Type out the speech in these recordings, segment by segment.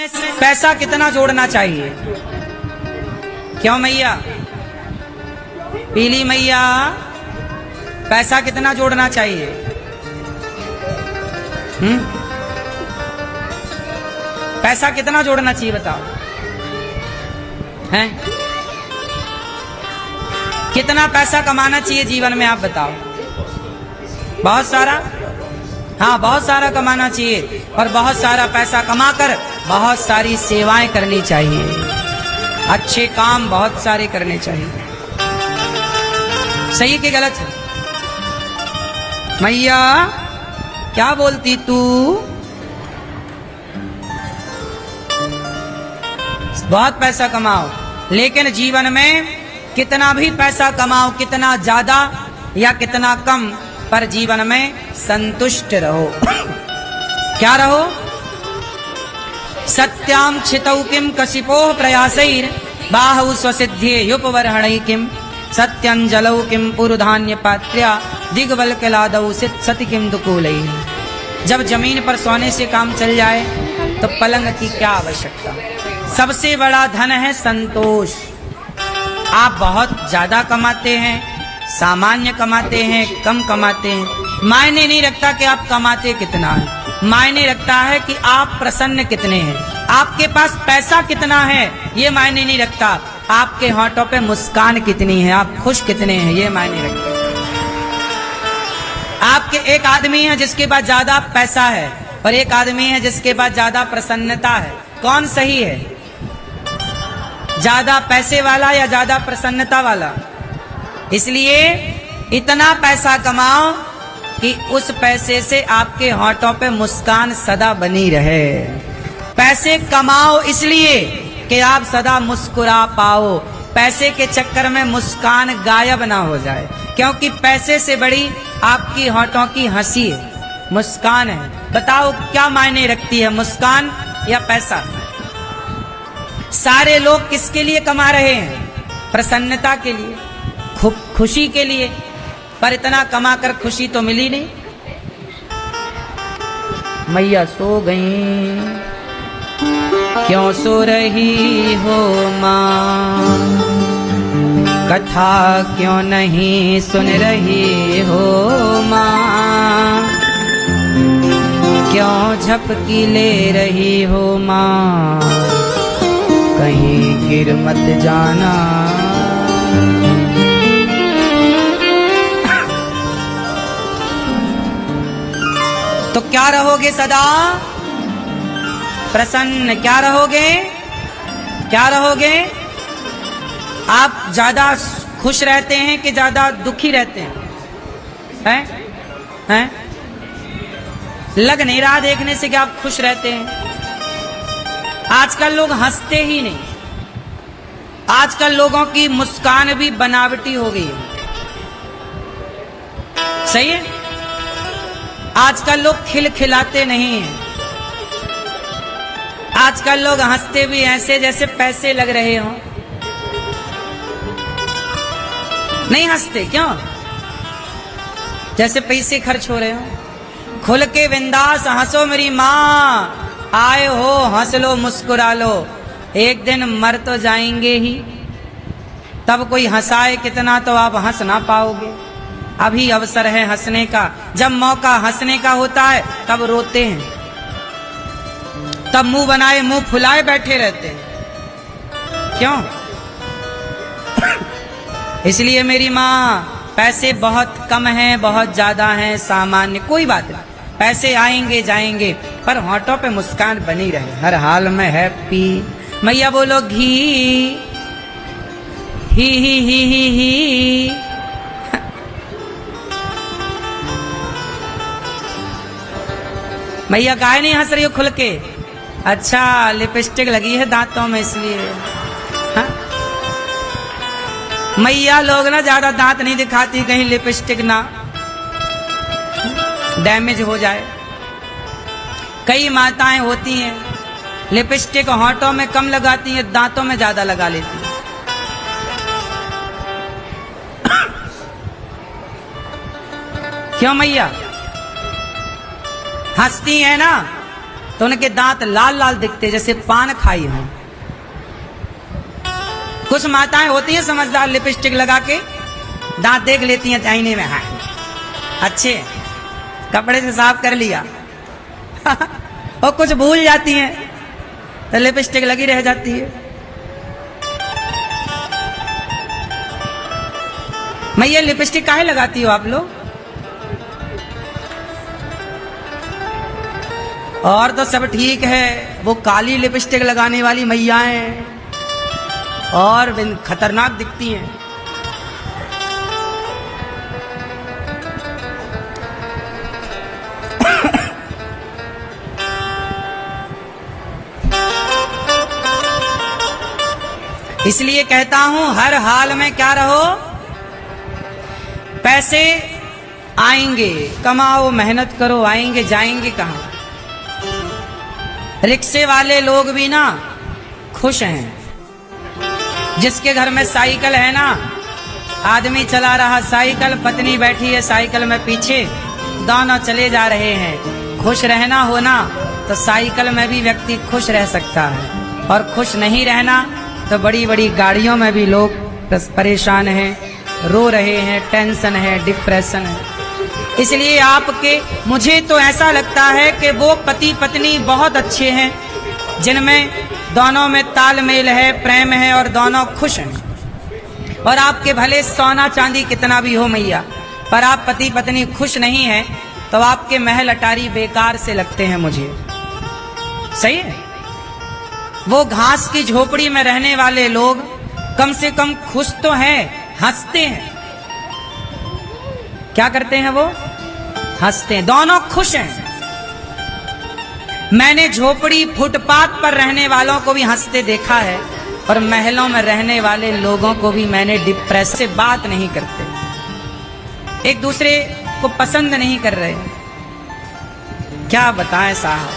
में पैसा कितना जोड़ना चाहिए? क्यों मैया? पीली मैया, पैसा कितना जोड़ना चाहिए? पैसा कितना जोड़ना चाहिए बताओ? हैं? कितना पैसा कमाना चाहिए जीवन में आप बताओ? बहुत सारा? हाँ, बहुत सारा कमाना चाहिए और बहुत सारा पैसा कमाकर बहुत सारी सेवाएं करनी चाहिए, अच्छे काम बहुत सारे करने चाहिए। सही कि गलत है? मैया क्या बोलती तू? बहुत पैसा कमाओ, लेकिन जीवन में कितना भी पैसा कमाओ, कितना ज्यादा या कितना कम, पर जीवन में संतुष्ट रहो। क्या रहो? सत्याम क्षितौ किम कशिपोः प्रयासैर बाहु स्वसिद्धे युपवर्हणै किम सत्यंजलौ किम पुरुधान्य पात्र्या दिग्वल्कलादौ सति किम दुकूलै। जब जमीन पर सोने से काम चल जाए तो पलंग की क्या आवश्यकता? सबसे बड़ा धन है संतोष। आप बहुत ज्यादा कमाते हैं, सामान्य कमाते हैं, कम कमाते हैं, मायने नहीं रखता कि आप कमाते कितना है, मायने रखता है कि आप प्रसन्न कितने हैं। आपके पास पैसा कितना है ये मायने नहीं रखता, आपके होठों पे मुस्कान कितनी है, आप खुश कितने हैं ये मायने रखता है। आपके एक आदमी है जिसके पास ज्यादा पैसा है और एक आदमी है जिसके पास ज्यादा प्रसन्नता है, कौन सही है? ज्यादा पैसे वाला या ज्यादा प्रसन्नता वाला? इसलिए इतना पैसा कमाओ कि उस पैसे से आपके होठों पे मुस्कान सदा बनी रहे। पैसे कमाओ इसलिए कि आप सदा मुस्कुरा पाओ, पैसे के चक्कर में मुस्कान गायब ना हो जाए, क्योंकि पैसे से बड़ी आपकी होठों की हंसी है, मुस्कान है। बताओ क्या मायने रखती है, मुस्कान या पैसा? सारे लोग किसके लिए कमा रहे हैं? प्रसन्नता के लिए, खुशी के लिए, पर इतना कमा कर खुशी तो मिली नहीं। मैया सो गई, क्यों सो रही हो माँ? कथा क्यों नहीं सुन रही हो माँ? क्यों झपकी ले रही हो माँ? कहीं गिर मत जाना। तो क्या रहोगे सदा प्रसन्न? क्या रहोगे? क्या रहोगे? आप ज्यादा खुश रहते हैं कि ज्यादा दुखी रहते हैं? हैं? लग नहीं रहा देखने से कि आप खुश रहते हैं। आजकल लोग हंसते ही नहीं, आजकल लोगों की मुस्कान भी बनावटी हो गई है। सही है? आजकल लोग खिलखिलाते नहीं हैं, आजकल लोग हंसते भी ऐसे जैसे पैसे लग रहे हों। नहीं हंसते क्यों? जैसे पैसे खर्च हो रहे हो। खुल के बिंदास हंसो मेरी माँ, आए हो हंस लो मुस्कुरा लो, एक दिन मर तो जाएंगे ही, तब कोई हंसाए कितना तो आप हंस ना पाओगे। अभी अवसर है हंसने का, जब मौका हंसने का होता है तब रोते हैं, तब मुंह बनाए मुंह फुलाए बैठे रहते हैं। क्यों? इसलिए मेरी माँ, पैसे बहुत कम हैं, बहुत ज्यादा हैं, सामान्य कोई बात नहीं, पैसे आएंगे जाएंगे, पर होठों पे मुस्कान बनी रहे, हर हाल में हैप्पी। मैया बोलो घी ही। मैया काहे नहीं हंस रही हो खुल के? अच्छा, लिपस्टिक लगी है दांतों में इसलिए। हाँ? मैया लोग ना ज्यादा दांत नहीं दिखाती, कहीं लिपस्टिक ना डैमेज हो जाए। कई माताएं होती हैं लिपस्टिक होठों में कम लगाती हैं, दांतों में ज्यादा लगा लेती हैं। क्यों मैया? हंसती है ना तो उनके दांत लाल लाल दिखते जैसे पान खाई हो। कुछ माताएं होती हैं समझदार, लिपस्टिक लगा के दांत देख लेती हैं आईने में, हाँ अच्छे कपड़े से साफ कर लिया और कुछ भूल जाती हैं तो लिपस्टिक लगी रह जाती है। मैं ये लिपस्टिक काहे लगाती हो आप लोग? और तो सब ठीक है, वो काली लिपस्टिक लगाने वाली मैयाएं और खतरनाक दिखती हैं। इसलिए कहता हूं हर हाल में क्या रहो, पैसे आएंगे, कमाओ मेहनत करो, आएंगे जाएंगे कहां। रिक्शे वाले लोग भी ना खुश हैं। जिसके घर में साइकिल है ना, आदमी चला रहा साइकिल, पत्नी बैठी है साइकिल में पीछे, दोनों चले जा रहे हैं। खुश रहना हो ना तो साइकिल में भी व्यक्ति खुश रह सकता है, और खुश नहीं रहना तो बड़ी बड़ी गाड़ियों में भी लोग परेशान हैं, रो रहे हैं, टेंशन है, डिप्रेशन है। इसलिए आपके, मुझे तो ऐसा लगता है कि वो पति पत्नी बहुत अच्छे हैं जिनमें दोनों में तालमेल है, प्रेम है और दोनों खुश हैं। और आपके भले सोना चांदी कितना भी हो मैया, पर आप पति पत्नी खुश नहीं हैं तो आपके महल अटारी बेकार से लगते हैं मुझे। सही है? वो घास की झोपड़ी में रहने वाले लोग कम से कम खुश तो हैं, हंसते हैं। क्या करते हैं वो? हंसते हैं, दोनों खुश हैं। मैंने झोपड़ी फुटपाथ पर रहने वालों को भी हंसते देखा है, और महलों में रहने वाले लोगों को भी मैंने डिप्रेस से बात नहीं करते, एक दूसरे को पसंद नहीं कर रहे। क्या बताएं साहब,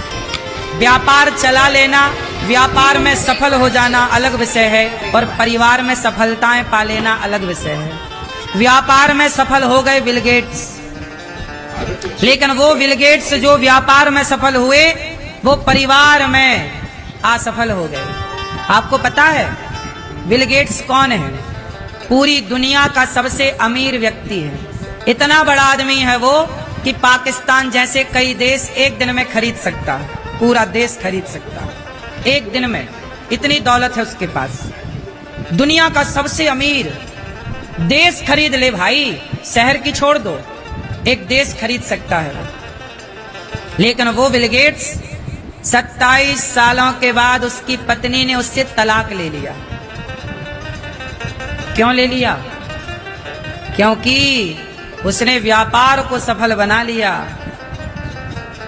व्यापार चला लेना, व्यापार में सफल हो जाना अलग विषय है, और परिवार में सफलताएं पा लेना अलग विषय है। व्यापार में सफल हो गए बिल गेट्स, लेकिन वो बिल गेट्स जो व्यापार में सफल हुए वो परिवार में असफल हो गए। आपको पता है बिल गेट्स कौन है? पूरी दुनिया का सबसे अमीर व्यक्ति है। इतना बड़ा आदमी है वो कि पाकिस्तान जैसे कई देश एक दिन में खरीद सकता है, पूरा देश खरीद सकता है एक दिन में, इतनी दौलत है उसके पास। दुनिया का सबसे अमीर, देश खरीद ले भाई, शहर की छोड़ दो, एक देश खरीद सकता है। लेकिन वो बिल गेट्स 27 सालों के बाद उसकी पत्नी ने उससे तलाक ले लिया। क्यों ले लिया? क्योंकि उसने व्यापार को सफल बना लिया,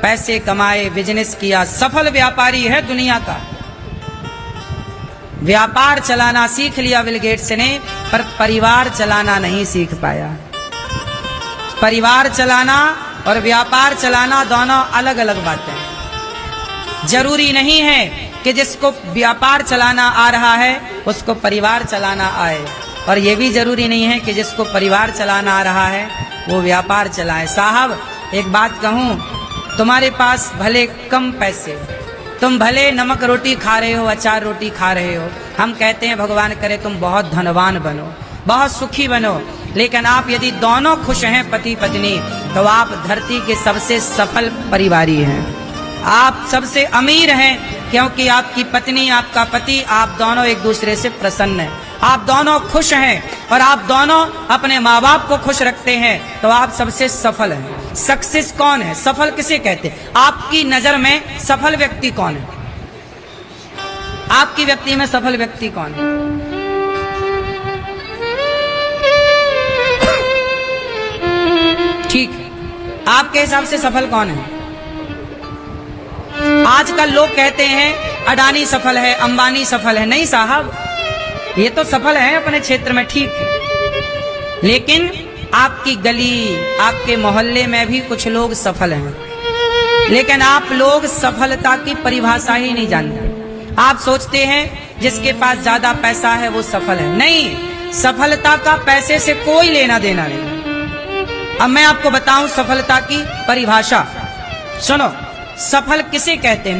पैसे कमाए, बिजनेस किया, सफल व्यापारी है दुनिया का। व्यापार चलाना सीख लिया बिल गेट्स ने, पर परिवार चलाना नहीं सीख पाया। परिवार चलाना और व्यापार चलाना दोनों अलग अलग बातें हैं। जरूरी नहीं है कि जिसको व्यापार चलाना आ रहा है उसको परिवार चलाना आए, और यह भी जरूरी नहीं है कि जिसको परिवार चलाना आ रहा है वो व्यापार चलाए। साहब एक बात कहूं, तुम्हारे पास भले कम पैसे, तुम भले नमक रोटी खा रहे हो, अचार रोटी खा रहे हो, हम कहते हैं भगवान करे तुम बहुत धनवान बनो, बहुत सुखी बनो, लेकिन आप यदि दोनों खुश हैं पति पत्नी तो आप धरती के सबसे सफल परिवारी हैं, आप सबसे अमीर हैं, क्योंकि आपकी पत्नी, आपका पति, आप दोनों एक दूसरे से प्रसन्न हैं, आप दोनों खुश हैं, और आप दोनों अपने माँ बाप को खुश रखते हैं, तो आप सबसे सफल हैं। सक्सेस कौन है? सफल किसे कहते हैं? आपकी नजर में सफल व्यक्ति कौन है? आपकी व्यक्ति में सफल व्यक्ति कौन है? ठीक है, आपके हिसाब से सफल कौन है? आजकल लोग कहते हैं अडानी सफल है, अंबानी सफल है। नहीं साहब, ये तो सफल है अपने क्षेत्र में, ठीक है, लेकिन आपकी गली, आपके मोहल्ले में भी कुछ लोग सफल हैं, लेकिन आप लोग सफलता की परिभाषा ही नहीं जानते। आप सोचते हैं जिसके पास ज्यादा पैसा है वो सफल है। नहीं, सफलता का पैसे से कोई लेना देना नहीं। अब मैं आपको बताऊं सफलता की परिभाषा, सुनो। सफल किसे कहते हैं?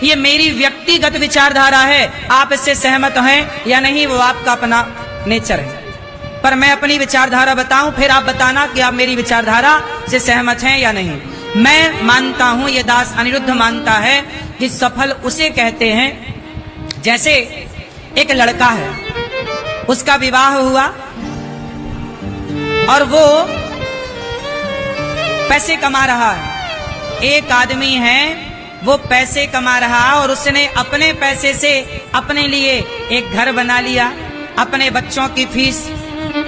ये मेरी व्यक्तिगत विचारधारा है, आप इससे सहमत हैं या नहीं वो आपका अपना नेचर है, पर मैं अपनी विचारधारा बताऊं, फिर आप बताना कि आप मेरी विचारधारा से सहमत हैं या नहीं। मैं मानता हूं, ये दास अनिरुद्ध मानता है कि सफल उसे कहते हैं जैसे एक लड़का है, उसका विवाह हुआ और वो पैसे कमा रहा है। एक आदमी है, वो पैसे कमा रहा और उसने अपने पैसे से अपने लिए एक घर बना लिया, अपने बच्चों की फीस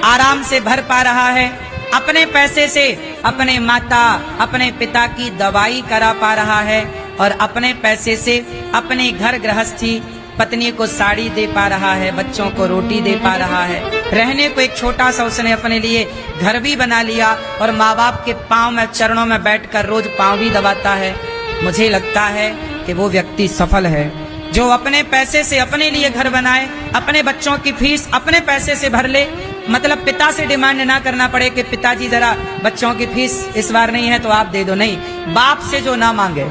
आराम से भर पा रहा है, अपने पैसे से अपने माता अपने पिता की दवाई करा पा रहा है और अपने पैसे से अपने घर गृहस्थी पत्नी को साड़ी दे पा रहा है, बच्चों को रोटी दे पा रहा है, रहने को एक छोटा सा उसने अपने लिए घर भी बना लिया और माँ बाप के पांव में चरणों में बैठकर रोज पांव भी दबाता है। मुझे लगता है कि वो व्यक्ति सफल है जो अपने पैसे से अपने लिए घर बनाए, अपने बच्चों की फीस अपने पैसे से भर ले, मतलब पिता से डिमांड ना करना पड़े कि पिताजी जरा बच्चों की फीस इस बार नहीं है तो आप दे दो, नहीं, बाप से जो ना मांगे,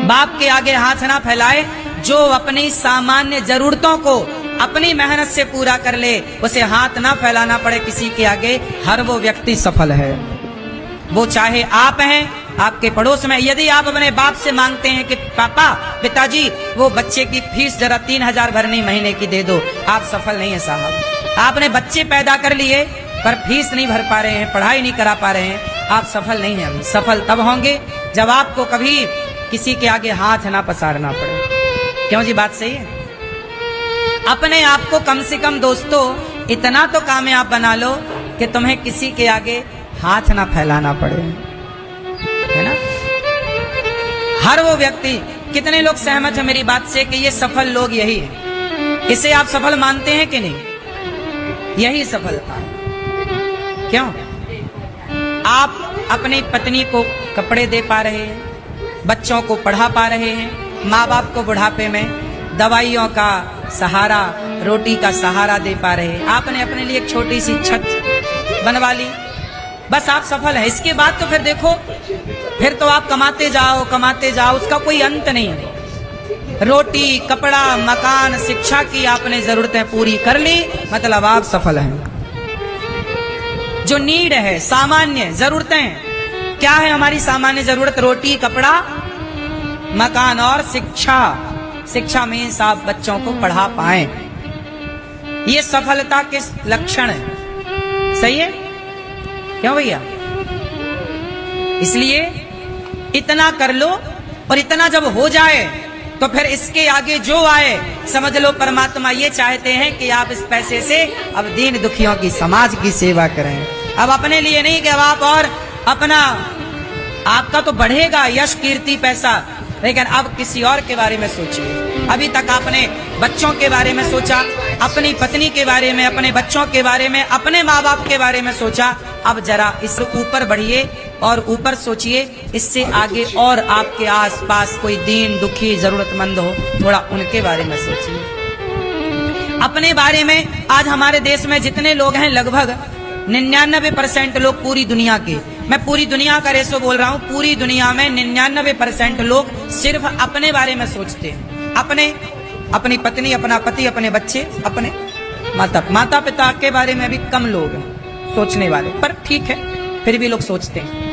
बाप के आगे हाथ ना फैलाए, जो अपनी सामान्य जरूरतों को अपनी मेहनत से पूरा कर ले, उसे हाथ ना फैलाना पड़े किसी के आगे, हर वो व्यक्ति सफल है। वो चाहे आप हैं, आपके पड़ोस में, यदि आप अपने बाप से मांगते हैं कि पापा पिताजी वो बच्चे की फीस जरा 3000 भरनी महीने की दे दो, आप सफल नहीं है साहब। आपने बच्चे पैदा कर लिए पर फीस नहीं भर पा रहे हैं, पढ़ाई नहीं करा पा रहे हैं, आप सफल नहीं हैं। सफल तब होंगे जब आपको कभी किसी के आगे हाथ ना पसारना पड़े। क्यों जी, बात सही है? अपने आप को कम से कम दोस्तों इतना तो कामयाब बना लो कि तुम्हें किसी के आगे हाथ ना फैलाना पड़े, है ना? हर वो व्यक्ति, कितने लोग सहमत हैं मेरी बात से कि ये सफल लोग यही है? इसे आप सफल मानते हैं कि नहीं? यही सफलता है। क्यों? आप अपनी पत्नी को कपड़े दे पा रहे हैं, बच्चों को पढ़ा पा रहे हैं, माँ बाप को बुढ़ापे में दवाइयों का सहारा, रोटी का सहारा दे पा रहे हैं, आपने अपने लिए एक छोटी सी छत बनवा ली, बस आप सफल हैं। इसके बाद तो फिर देखो, फिर तो आप कमाते जाओ, उसका कोई अंत नहीं है। रोटी, कपड़ा, मकान, शिक्षा की आपने जरूरतें पूरी कर ली, मतलब आप सफल हैं। जो नीड है, सामान्य जरूरतें, क्या है हमारी सामान्य जरूरत? रोटी, कपड़ा, मकान और शिक्षा। शिक्षा मीन्स आप बच्चों को पढ़ा पाए, ये सफलता के लक्षण है। सही है? क्यों भैया? इसलिए इतना कर लो, और इतना जब हो जाए तो फिर इसके आगे जो आए समझ लो परमात्मा ये चाहते हैं कि आप इस पैसे से अब दीन दुखियों की, समाज की सेवा करें। अब अपने लिए नहीं कि अब आप और अपना, आपका तो बढ़ेगा यश, कीर्ति, पैसा, लेकिन अब किसी और के बारे में सोचिए। अभी तक आपने बच्चों के बारे में सोचा, अपनी पत्नी के बारे में, अपने बच्चों के बारे में, अपने माँ बाप के बारे में सोचा, अब जरा इस ऊपर बढ़िए और ऊपर सोचिए, इससे आगे और आपके आसपास कोई दीन दुखी जरूरतमंद हो, थोड़ा उनके बारे में सोचिए। अपने बारे में आज हमारे देश में जितने लोग हैं, लगभग 99% लोग पूरी दुनिया के, मैं पूरी दुनिया का रेशो बोल रहा हूँ, पूरी दुनिया में 99% लोग सिर्फ अपने बारे में सोचते हैं। अपनी पत्नी, अपना पति, अपने बच्चे, अपने माता पिता के बारे में भी कम लोग हैं सोचने वाले, पर ठीक है, फिर भी लोग सोचते हैं।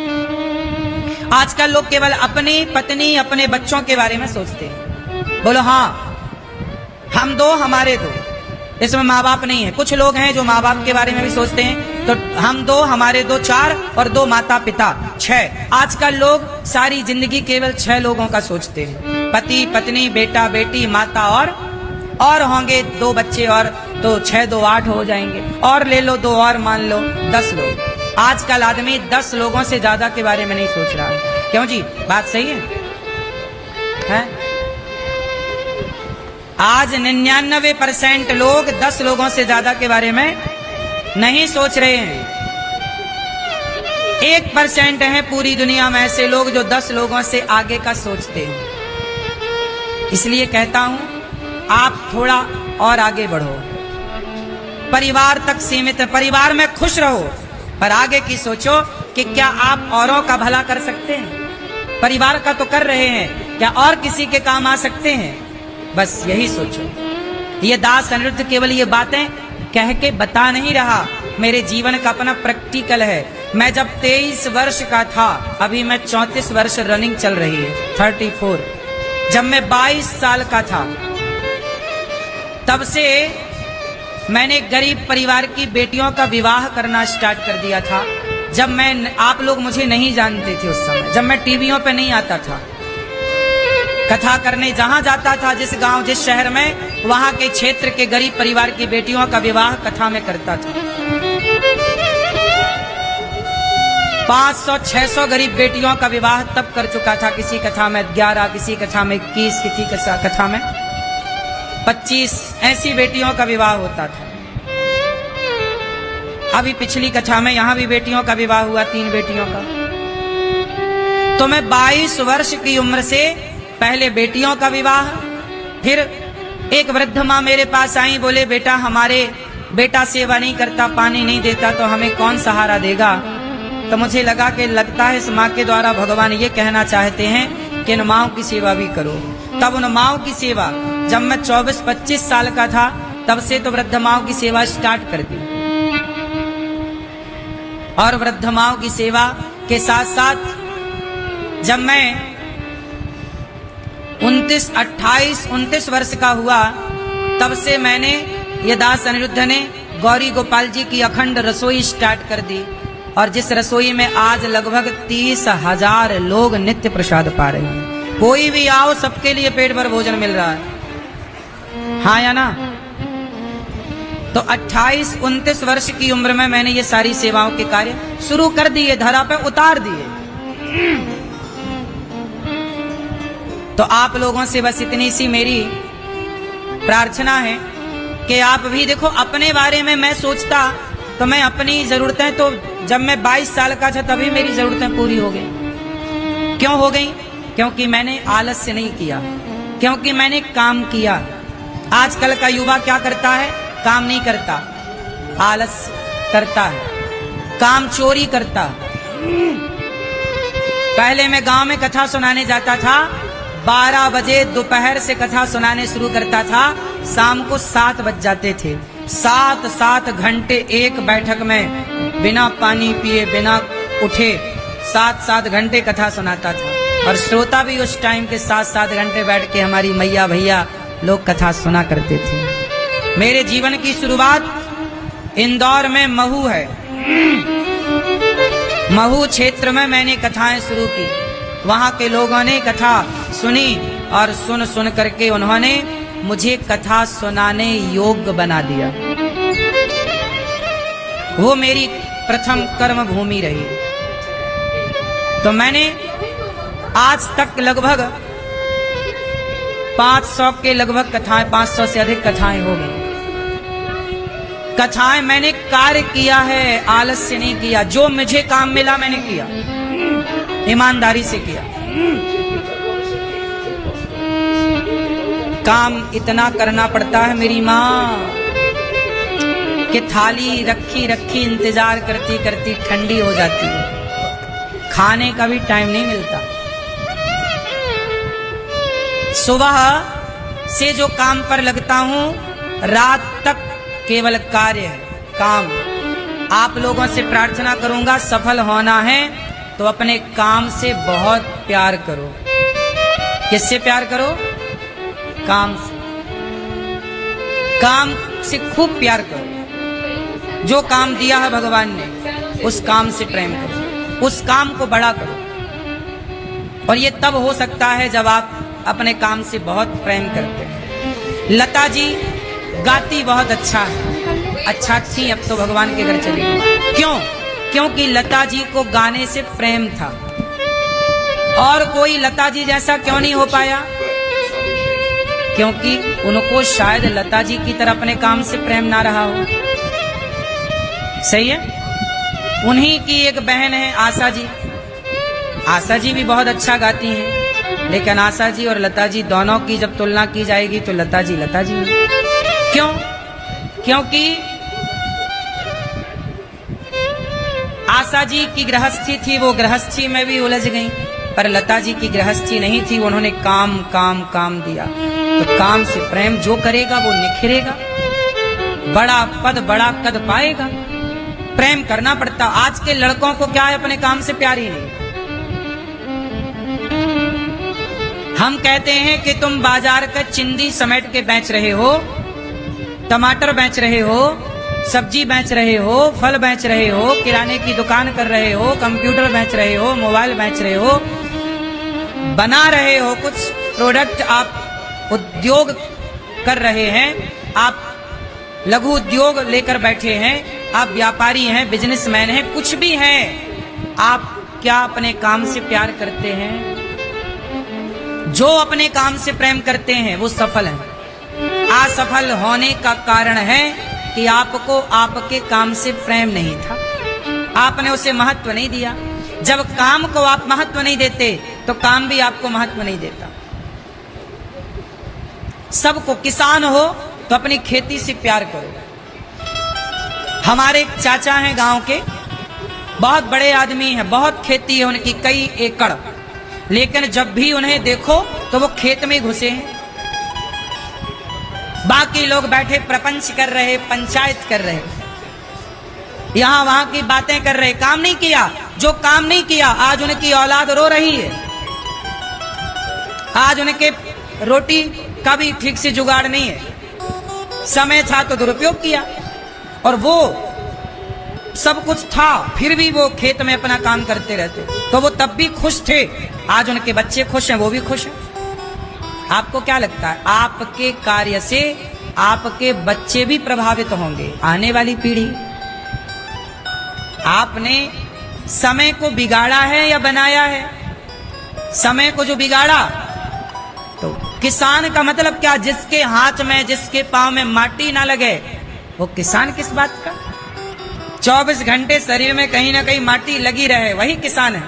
आजकल लोग केवल अपनी पत्नी, अपने बच्चों के बारे में सोचते हैं। बोलो हाँ, हम दो, हमारे दो, इसमें माँ बाप नहीं है। कुछ लोग हैं जो माँ बाप के बारे में भी सोचते हैं, तो हम दो, हमारे दो, 4, और 2 माता पिता, 6। आजकल लोग सारी जिंदगी केवल 6 लोगों का सोचते हैं, पति, पत्नी, बेटा, बेटी, माता, और होंगे 2 बच्चे, और तो 6 2 8 हो जाएंगे, और ले लो 2 और, मान लो 10 लोग। आजकल आदमी 10 लोगों से ज्यादा के बारे में नहीं सोच रहा है। क्यों जी, बात सही है? आज 99% लोग 10 लोगों से ज्यादा के बारे में नहीं सोच रहे हैं। 1% है पूरी दुनिया में ऐसे लोग जो 10 लोगों से आगे का सोचते हैं। इसलिए कहता हूं, आप थोड़ा और आगे बढ़ो, परिवार तक सीमित है, परिवार में खुश रहो, पर आगे की सोचो कि क्या आप औरों का भला कर सकते हैं। परिवार का तो कर रहे हैं, क्या और किसी के काम आ सकते हैं? बस यही सोचो। ये दास अनिरुद्ध केवल ये बातें कह के बता नहीं रहा, मेरे जीवन का अपना प्रैक्टिकल है। मैं जब 23 वर्ष का था, अभी मैं 34 वर्ष रनिंग चल रही है, 34। जब मैं 22 साल का था, तब से मैंने गरीब परिवार की बेटियों का विवाह करना स्टार्ट कर दिया था। जब मैं, आप लोग मुझे नहीं जानते थे उस समय, जब मैं टीवियों पे नहीं आता था, कथा करने जहां जाता था, जिस गांव जिस शहर में, वहां के क्षेत्र के गरीब परिवार की बेटियों का विवाह कथा में करता था। 500-600 गरीब बेटियों का विवाह तब कर चुका था। किसी कथा में 11, किसी कथा में 21, किसी कथा में 25 ऐसी बेटियों का विवाह होता था। अभी पिछली कथा में यहां भी बेटियों का विवाह हुआ, 3 बेटियों का। तो मैं 22 वर्ष की उम्र से पहले बेटियों का विवाह, फिर एक वृद्ध माँ मेरे पास आई, बोले बेटा हमारे बेटा सेवा नहीं करता, पानी नहीं देता, तो हमें कौन सहारा देगा? तो मुझे लगा कि लगता है इस माँ के द्वारा भगवान ये कहना चाहते हैं कि इन माँओं की सेवा भी करो। तब उन माँओं की सेवा, जब मैं 24-25 साल का था, तब से तो वृद्ध माँओं की सेवा स्टार्ट कर दी। और वृद्ध माँओं की सेवा के साथ साथ जब मैं 29 वर्ष का हुआ, तब से मैंने, ये दास अनिरुद्ध ने गौरी गोपाल जी की अखंड रसोई स्टार्ट कर दी। और जिस रसोई में आज लगभग 30,000 लोग नित्य प्रसाद पा रहे हैं। कोई भी आओ, सबके लिए पेट भर भोजन मिल रहा है, हाँ या ना? तो 28-29 वर्ष की उम्र में मैंने ये सारी सेवाओं के कार्य शुरू कर दिए, धरा पे उतार दिए। तो आप लोगों से बस इतनी सी मेरी प्रार्थना है कि आप भी देखो, अपने बारे में मैं सोचता तो मैं अपनी जरूरतें, तो जब मैं 22 साल का था तभी मेरी जरूरतें पूरी हो गई। क्यों हो गई? क्योंकि मैंने आलस्य नहीं किया, क्योंकि मैंने काम किया। आजकल का युवा क्या करता है? काम नहीं करता, आलस्य करता है, काम चोरी करता। पहले मैं गांव में कथा सुनाने जाता था, 12 बजे दोपहर से कथा सुनाने शुरू करता था, शाम को 7 बज जाते थे। 7 घंटे एक बैठक में बिना पानी पिए, बिना उठे 7 घंटे कथा सुनाता था। और श्रोता भी उस टाइम के 7 घंटे बैठ के हमारी मैया भैया लोग कथा सुना करते थे। मेरे जीवन की शुरुआत इंदौर में महू है, महू क्षेत्र में मैंने कथाएं शुरू की। वहां के लोगों ने कथा सुनी और सुन करके उन्होंने मुझे कथा सुनाने योग्य बना दिया। वो मेरी प्रथम कर्म भूमि रही। तो मैंने आज तक लगभग 500 के लगभग कथाएं, 500 से अधिक कथाएं हो गई। कथाएं मैंने कार्य किया है, आलस्य नहीं किया। जो मुझे काम मिला मैंने किया, ईमानदारी से किया। काम इतना करना पड़ता है मेरी माँ कि थाली रखी इंतजार करती ठंडी हो जाती है, खाने का भी टाइम नहीं मिलता। सुबह से जो काम पर लगता हूँ, रात तक केवल कार्य है, काम। आप लोगों से प्रार्थना करूंगा, सफल होना है तो अपने काम से बहुत प्यार करो। किससे प्यार करो? काम से। काम से खूब प्यार करो। जो काम दिया है भगवान ने, उस काम से प्रेम करो, उस काम को बड़ा करो। और ये तब हो सकता है जब आप अपने काम से बहुत प्रेम करते हैं। लता जी गाती बहुत अच्छा है, अच्छा थी, अब तो भगवान के घर चली गई। क्यों? क्योंकि लता जी को गाने से प्रेम था। और कोई लता जी जैसा क्यों नहीं हो पाया? क्योंकि उनको शायद लता जी की तरह अपने काम से प्रेम ना रहा हो। सही है? उन्हीं की एक बहन है आशा जी। आशा जी भी बहुत अच्छा गाती हैं, लेकिन आशा जी और लता जी दोनों की जब तुलना की जाएगी तो लता जी क्यों? क्योंकि आशा जी की गृहस्थी थी, वो गृहस्थी में भी उलझ गई। पर लता जी की गृहस्थी नहीं थी, उन्होंने काम काम काम दिया। तो काम से प्रेम जो करेगा वो निखरेगा, बड़ा पद बड़ा कद पाएगा। प्रेम करना पड़ता। आज के लड़कों को क्या है, अपने काम से प्यार ही नहीं। हम कहते हैं कि तुम बाजार का चिंदी समेट के बेच रहे हो, टमाटर बेच रहे हो, सब्जी बेच रहे हो, फल बेच रहे हो, किराने की दुकान कर रहे हो, कंप्यूटर बेच रहे हो, मोबाइल बेच रहे हो, बना रहे हो, कुछ प्रोडक्ट आप उद्योग कर रहे हैं, आप लघु उद्योग लेकर बैठे हैं, आप व्यापारी हैं, बिजनेसमैन हैं, कुछ भी हैं। आप क्या अपने काम से प्यार करते हैं? जो अपने काम से प्रेम करते हैं वो सफल हैं। असफल होने का कारण है कि आपको आपके काम से प्रेम नहीं था, आपने उसे महत्व नहीं दिया। जब काम को आप महत्व नहीं देते तो काम भी आपको महत्व नहीं देता। सबको, किसान हो तो अपनी खेती से प्यार करो। हमारे एक चाचा हैं गांव के, बहुत बड़े आदमी हैं, बहुत खेती है उनकी, कई एकड़, लेकिन जब भी उन्हें देखो तो वो खेत में घुसे हैं। बाकी लोग बैठे प्रपंच कर रहे, पंचायत कर रहे, यहां वहां की बातें कर रहे, काम नहीं किया। जो काम नहीं किया आज उनकी औलाद रो रही है, आज उनके रोटी का भी ठीक से जुगाड़ नहीं है। समय था तो दुरुपयोग किया, और वो सब कुछ था फिर भी वो खेत में अपना काम करते रहते, तो वो तब भी खुश थे। आज उनके बच्चे खुश हैं, वो भी खुश हैं। आपको क्या लगता है, आपके कार्य से आपके बच्चे भी प्रभावित होंगे, आने वाली पीढ़ी? आपने समय को बिगाड़ा है या बनाया है? समय को जो बिगाड़ा, तो किसान का मतलब क्या? जिसके हाथ में, जिसके पांव में माटी ना लगे वो किसान किस बात का? 24 घंटे शरीर में कहीं ना कहीं माटी लगी रहे, वही किसान है।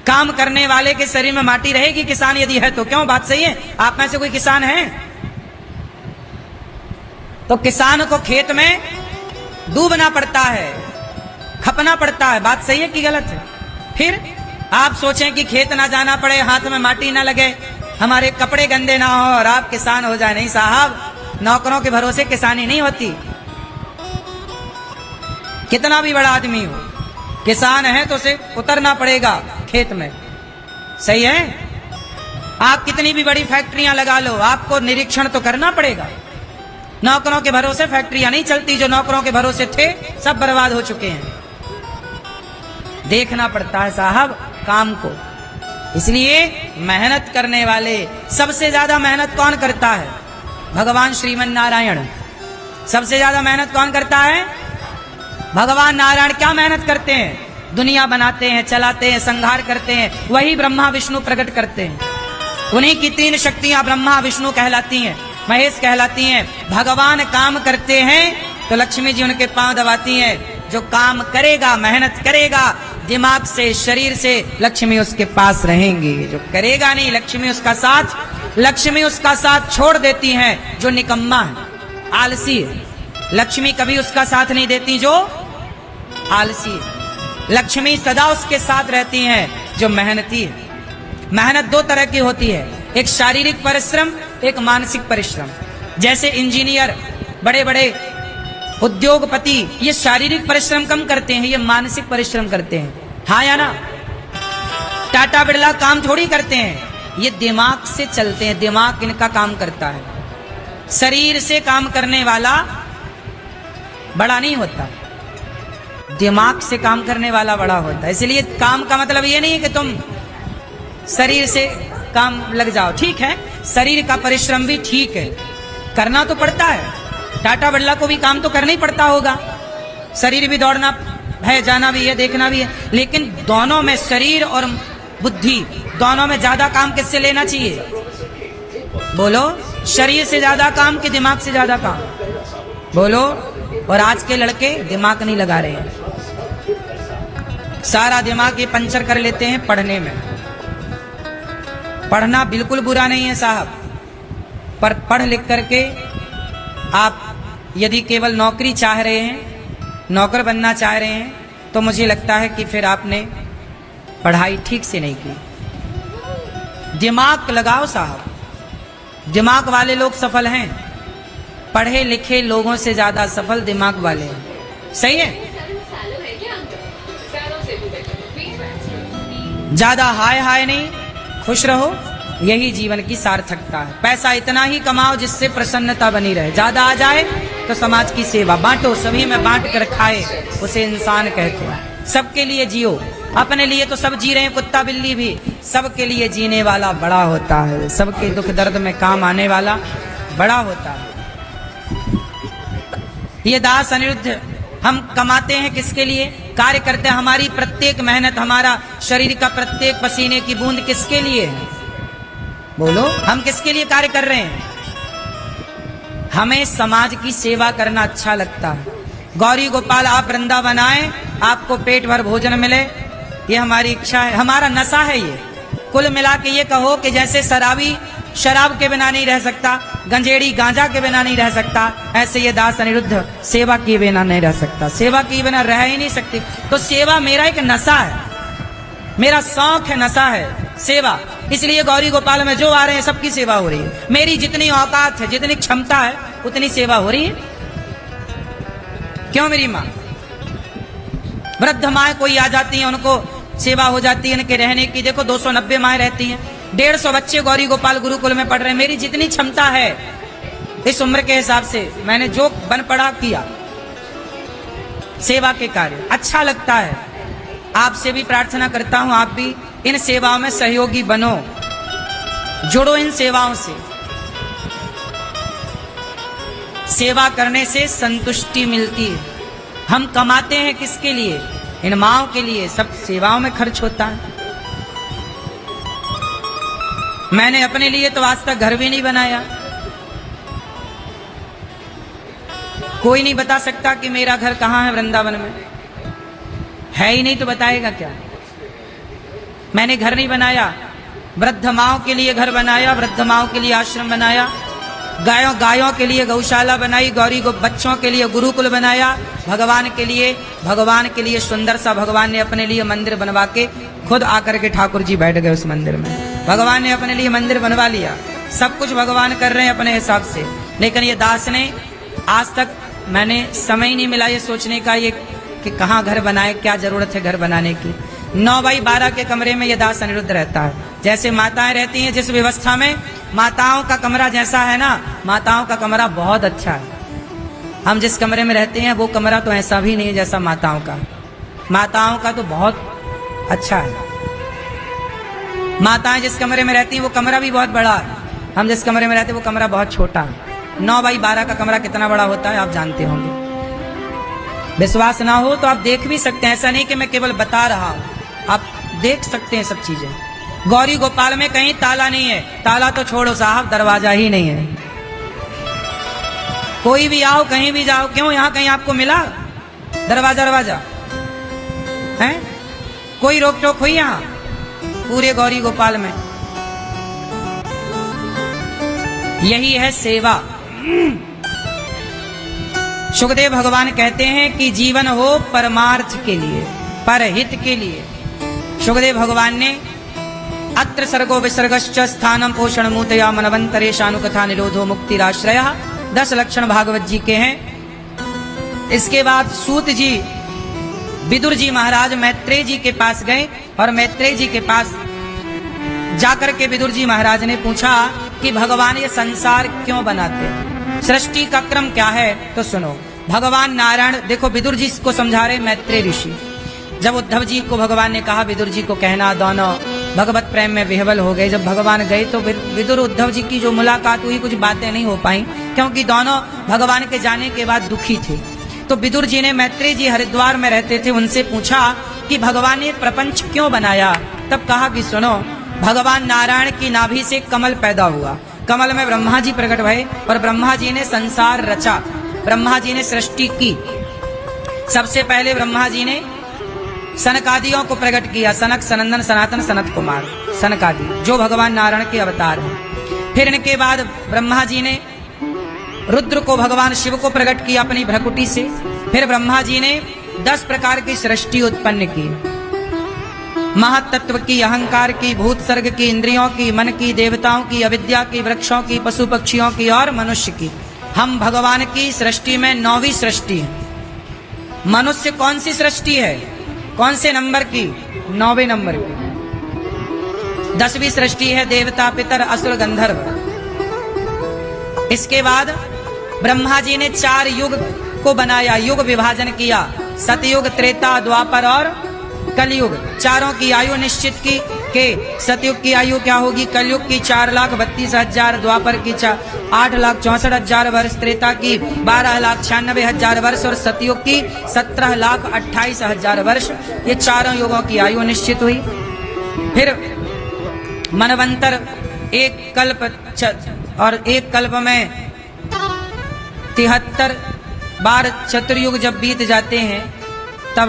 काम करने वाले के शरीर में माटी रहेगी किसान यदि है तो। क्यों? बात सही है? आप में से कोई किसान है? तो किसान को खेत में डूबना पड़ता है, खपना पड़ता है। बात सही है कि गलत है? फिर आप सोचें कि खेत ना जाना पड़े, हाथ में माटी ना लगे, हमारे कपड़े गंदे ना हो और आप किसान हो जाए। नहीं साहब, नौकरों के भरोसे किसानी नहीं होती। कितना भी बड़ा आदमी हो, किसान है तो उसे उतरना पड़ेगा खेत में। सही है? आप कितनी भी बड़ी फैक्ट्रियां लगा लो, आपको निरीक्षण तो करना पड़ेगा। नौकरों के भरोसे फैक्ट्रियां नहीं चलती। जो नौकरों के भरोसे थे सब बर्बाद हो चुके हैं। देखना पड़ता है साहब काम को। इसलिए मेहनत करने वाले, सबसे ज्यादा मेहनत कौन करता है? भगवान श्रीमन नारायण। सबसे ज्यादा मेहनत कौन करता है? भगवान नारायण। क्या मेहनत करते हैं? दुनिया बनाते हैं, चलाते हैं, संहार करते हैं, वही ब्रह्मा विष्णु प्रकट करते हैं। उन्हीं की 3 शक्तियां ब्रह्मा विष्णु कहलाती हैं, महेश कहलाती हैं। भगवान काम करते हैं तो लक्ष्मी जी उनके पांव दबाती हैं। जो काम करेगा, मेहनत करेगा दिमाग से, शरीर से, लक्ष्मी उसके पास रहेंगी। जो करेगा नहीं, लक्ष्मी उसका साथ छोड़ देती हैं। जो निकम्मा है, आलसी है, लक्ष्मी कभी उसका साथ नहीं देती। जो आलसी है, लक्ष्मी सदा उसके साथ रहती हैं। जो मेहनती है। मेहनत 2 तरह की होती है, एक शारीरिक परिश्रम, एक मानसिक परिश्रम। जैसे इंजीनियर, बड़े बड़े उद्योगपति, ये शारीरिक परिश्रम कम करते हैं, ये मानसिक परिश्रम करते हैं। हाँ या ना? टाटा बिरला काम थोड़ी करते हैं, ये दिमाग से चलते हैं, दिमाग इनका काम करता है। शरीर से काम करने वाला बड़ा नहीं होता, दिमाग से काम करने वाला बड़ा होता है। इसलिए काम का मतलब ये नहीं है कि तुम शरीर से काम लग जाओ। ठीक है, शरीर का परिश्रम भी ठीक है, करना तो पड़ता है। टाटा बिरला को भी काम तो करना ही पड़ता होगा, शरीर भी दौड़ना है, जाना भी है, देखना भी है। लेकिन दोनों में, शरीर और बुद्धि दोनों में ज्यादा काम किससे लेना चाहिए? बोलो, शरीर से ज्यादा काम कि दिमाग से ज्यादा काम? बोलो। और आज के लड़के दिमाग नहीं लगा रहे हैं, सारा दिमाग ये पंचर कर लेते हैं पढ़ने में। पढ़ना बिल्कुल बुरा नहीं है साहब, पर पढ़ लिख करके आप यदि केवल नौकरी चाह रहे हैं, नौकर बनना चाह रहे हैं, तो मुझे लगता है कि फिर आपने पढ़ाई ठीक से नहीं की। दिमाग लगाओ साहब, दिमाग वाले लोग सफल हैं। पढ़े लिखे लोगों से ज्यादा सफल दिमाग वाले हैं। सही है? ज्यादा हाय हाय नहीं, खुश रहो, यही जीवन की सार्थकता है। पैसा इतना ही कमाओ जिससे प्रसन्नता बनी रहे। ज्यादा आ जाए तो समाज की सेवा, बांटो, सभी में बांट कर खाए, उसे इंसान कहते हैं। सबके लिए जियो, अपने लिए तो सब जी रहे हैं, कुत्ता बिल्ली भी। सबके लिए जीने वाला बड़ा होता है, सबके दुख दर्द में काम आने वाला बड़ा होता है। ये दास अनिरुद्ध, हम कमाते हैं किसके लिए? कार्य करते हैं, हमारी प्रत्येक मेहनत, हमारा शरीर का प्रत्येक पसीने की बूंद किसके लिए है? बोलो, हम किसके लिए कार्य कर रहे हैं? हमें समाज की सेवा करना अच्छा लगता है। गौरी गोपाल आप वृंदावन आए, आपको पेट भर भोजन मिले, ये हमारी इच्छा है, हमारा नशा है ये। कुल मिला के ये कहो कि जैसे शराबी शराब के बिना नहीं रह सकता, गंजेड़ी गांजा के बिना नहीं रह सकता, ऐसे ये दास अनिरुद्ध सेवा किए बिना नहीं रह सकता। सेवा किए बिना रह ही नहीं सकती। तो सेवा मेरा एक नशा है, मेरा शौक है, नशा है सेवा। इसलिए गौरी गोपाल में जो आ रहे हैं सबकी सेवा हो रही है। मेरी जितनी औकात है, जितनी क्षमता है, उतनी सेवा हो रही है। क्यों? मेरी माँ, वृद्ध माँ कोई आ जाती है, उनको सेवा हो जाती है इनके रहने की। देखो 290 माँ रहती हैं, 150 बच्चे गौरी गोपाल गुरुकुल में पढ़ रहे हैं। मेरी जितनी क्षमता है इस उम्र के हिसाब से मैंने जो बन पड़ा किया, सेवा के कार्य अच्छा लगता है। आपसे भी प्रार्थना करता हूं, आप भी इन सेवाओं में सहयोगी बनो, जुड़ो इन सेवाओं से। सेवा करने से संतुष्टि मिलती है। हम कमाते हैं किसके लिए? इन माओं के लिए। सब सेवाओं में खर्च होता है। मैंने अपने लिए तो आज तक घर भी नहीं बनाया। कोई नहीं बता सकता कि मेरा घर कहाँ है वृंदावन में, है ही नहीं तो बताएगा क्या? मैंने घर नहीं बनाया। वृद्ध माओं के लिए घर बनाया, वृद्ध माओं के लिए आश्रम बनाया, गायों के लिए गौशाला बनाई, गौरी को बच्चों के लिए गुरुकुल बनाया, भगवान के लिए सुंदर सा भगवान ने अपने लिए मंदिर बनवा के खुद आकर के ठाकुर जी बैठ गए उस मंदिर में। भगवान ने अपने लिए मंदिर बनवा लिया। सब कुछ भगवान कर रहे हैं अपने हिसाब से। लेकिन ये दास ने आज तक मैंने समय ही नहीं मिला ये सोचने का ये कि कहाँ घर बनाए, क्या जरूरत है घर बनाने की। 9 बाई 12 के कमरे में ये दास अनिरुद्ध रहता है। जैसे माताएं रहती हैं जिस व्यवस्था में, माताओं का कमरा जैसा है ना, माताओं का कमरा बहुत अच्छा है। हम जिस कमरे में रहते हैं वो कमरा तो ऐसा भी नहीं है जैसा माताओं का। माताओं का तो बहुत अच्छा है। माताएं जिस कमरे में रहती हैं वो कमरा भी बहुत बड़ा है। हम जिस कमरे में रहते हैं वो कमरा बहुत छोटा है। 9 बाई 12 का कमरा कितना बड़ा होता है आप जानते होंगे। विश्वास ना हो तो आप देख भी सकते हैं, ऐसा नहीं कि मैं केवल बता रहा हूं, आप देख सकते हैं सब चीजें। गौरी गोपाल में कहीं ताला नहीं है। ताला तो छोड़ो साहब, दरवाजा ही नहीं है। कोई भी आओ, कहीं भी जाओ, क्यों यहां कहीं आपको मिला दरवाजा है? कोई रोक टोक हुई यहां पूरे गौरी गोपाल में? यही है सेवा। सुखदेव भगवान कहते हैं कि जीवन हो परमार्थ के लिए, परहित के लिए। सुखदेव भगवान ने अत्र सर्गो विसर्गश्च स्थानम पोषण मूतया मनवंतरेशानुकथा निरोधो मुक्तिराश्रय 10 लक्षण भागवत जी के हैं। इसके बाद सूत जी विदुर जी महाराज मैत्रेय जी के पास गए और मैत्रेय जी के पास जाकर के विदुर जी महाराज ने पूछा कि भगवान ये संसार क्यों बनाते हैं, सृष्टि का क्रम क्या है? तो सुनो, भगवान नारायण, देखो विदुर जी को समझा रहे मैत्रेय ऋषि। जब उद्धव जी को भगवान ने कहा विदुर जी को कहना, दोनों भगवत प्रेम में विह्वल हो गए। जब भगवान गए तो विदुर उद्धव जी की जो मुलाकात हुई, कुछ बातें नहीं हो पाई क्योंकि दोनों भगवान के जाने के बाद दुखी थे। तो विदुर जी ने, मैत्रेय जी हरिद्वार में रहते थे, उनसे पूछा कि भगवान ने प्रपंच क्यों बनाया? तब कहा कि सुनो, भगवान नारायण की नाभि से कमल पैदा हुआ, कमल में ब्रह्मा जी प्रकट भये और ब्रह्मा जी ने संसार रचा, ब्रह्मा जी ने सृष्टि की। सबसे पहले ब्रह्मा जी ने सनकादियों को प्रकट किया, सनक, सनंदन, सनातन, सनत कुमार, सनकादि जो भगवान नारायण के अवतार हैं। फिर इनके बाद ब्रह्मा जी ने रुद्र को, भगवान शिव को प्रकट किया अपनी भ्रकुटी से। फिर ब्रह्मा जी ने 10 प्रकार की सृष्टि उत्पन्न की। महातत्व की, अहंकार की, भूत सर्ग की, इंद्रियों की, मन की, देवताओं की, अविद्या की, वृक्षों की, पशु पक्षियों की और मनुष्य की। हम भगवान की सृष्टि में 9वीं सृष्टि है। मनुष्य कौन सी सृष्टि है? कौन से नंबर की? 9वें नंबर की। 10वीं सृष्टि है देवता, पितर, असुर, गंधर्व। इसके बाद ब्रह्मा जी ने 4 युग को बनाया, युग विभाजन किया, सतयुग, त्रेता, द्वापर और कलयुग। चारों की आयु निश्चित की के सतयुग की आयु क्या होगी? कलयुग की 4,32,000, द्वापर की 8,64,000 वर्ष, त्रेता की 12,96,000 वर्ष और सतयुग की 17,28,000 वर्ष। ये चारों युगों की आयु निश्चित हुई। फिर मनवंतर, एक कल्प और एक कल्प में 73 बार चतुर्युग जब बीत जाते हैं तब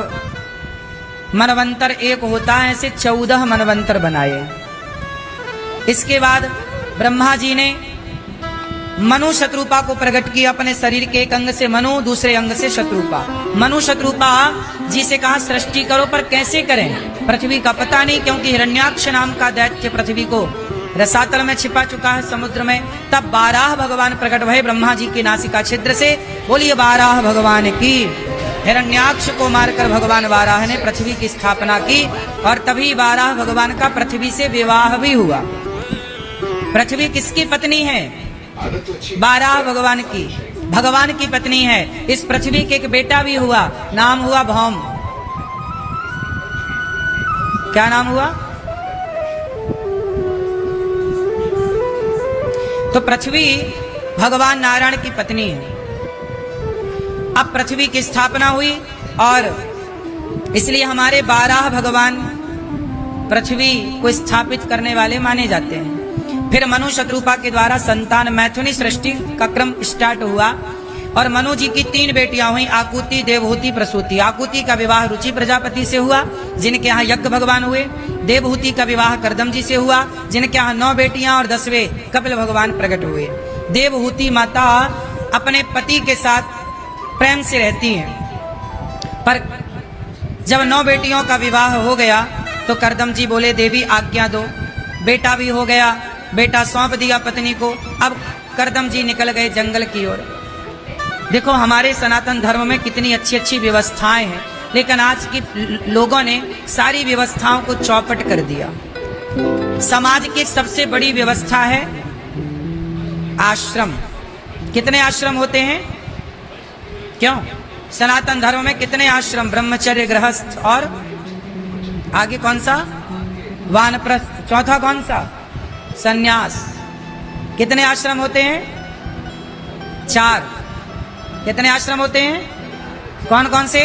मनवंतर एक होता है। ऐसे 14 मनवंतर बनाए। इसके बाद ब्रह्मा जी ने मनु शत्रुपा को प्रकट किया अपने शरीर के एक अंग से मनु, दूसरे अंग से शत्रुपा। मनु शत्रुपा जी से कहा सृष्टि करो, पर कैसे करें? पृथ्वी का पता नहीं, क्योंकि हिरण्याक्ष नाम का दैत्य पृथ्वी को रसातल में छिपा चुका है समुद्र में। तब बाराह भगवान प्रकट भये ब्रह्मा जी की नासिका छिद्र से। बोलिए बाराह भगवान की। हिरण्याक्ष को मारकर भगवान बाराह ने पृथ्वी की स्थापना की और तभी बाराह भगवान का पृथ्वी से विवाह भी हुआ। पृथ्वी किसकी पत्नी है? बाराह भगवान की, भगवान की पत्नी है। इस पृथ्वी के एक बेटा भी हुआ, नाम हुआ भौम। क्या नाम हुआ? तो पृथ्वी भगवान नारायण की पत्नी है। अब पृथ्वी की स्थापना हुई और इसलिए हमारे बाराह भगवान पृथ्वी को स्थापित करने वाले माने जाते हैं। फिर मनु शत्रुपा के द्वारा संतान मैथुनी सृष्टि का क्रम स्टार्ट हुआ और मनु जी की 3 बेटियां हुई, आकुति, देवहूति, प्रसूति। आकुति का विवाह रुचि प्रजापति से हुआ, जिनके यहाँ यज्ञ भगवान हुए। देवहूति का विवाह करदम जी से हुआ, जिनके यहाँ 9 बेटियां और 10वें कपिल भगवान प्रकट हुए। देवहूति माता अपने पति के साथ प्रेम से रहती हैं, पर जब 9 बेटियों का विवाह हो गया तो करदम जी बोले देवी आज्ञा दो। बेटा भी हो गया, बेटा सौंप दिया पत्नी को। अब करदम जी निकल गए जंगल की ओर। देखो हमारे सनातन धर्म में कितनी अच्छी अच्छी व्यवस्थाएं हैं, लेकिन आज के लोगों ने सारी व्यवस्थाओं को चौपट कर दिया। समाज की सबसे बड़ी व्यवस्था है आश्रम। कितने आश्रम होते हैं? क्यों? सनातन धर्म में कितने आश्रम? ब्रह्मचर्य, गृहस्थ और आगे कौन सा? वानप्रस्थ। चौथा कौन सा? सन्यास। कितने आश्रम होते हैं? 4। कितने आश्रम होते हैं? कौन कौन से?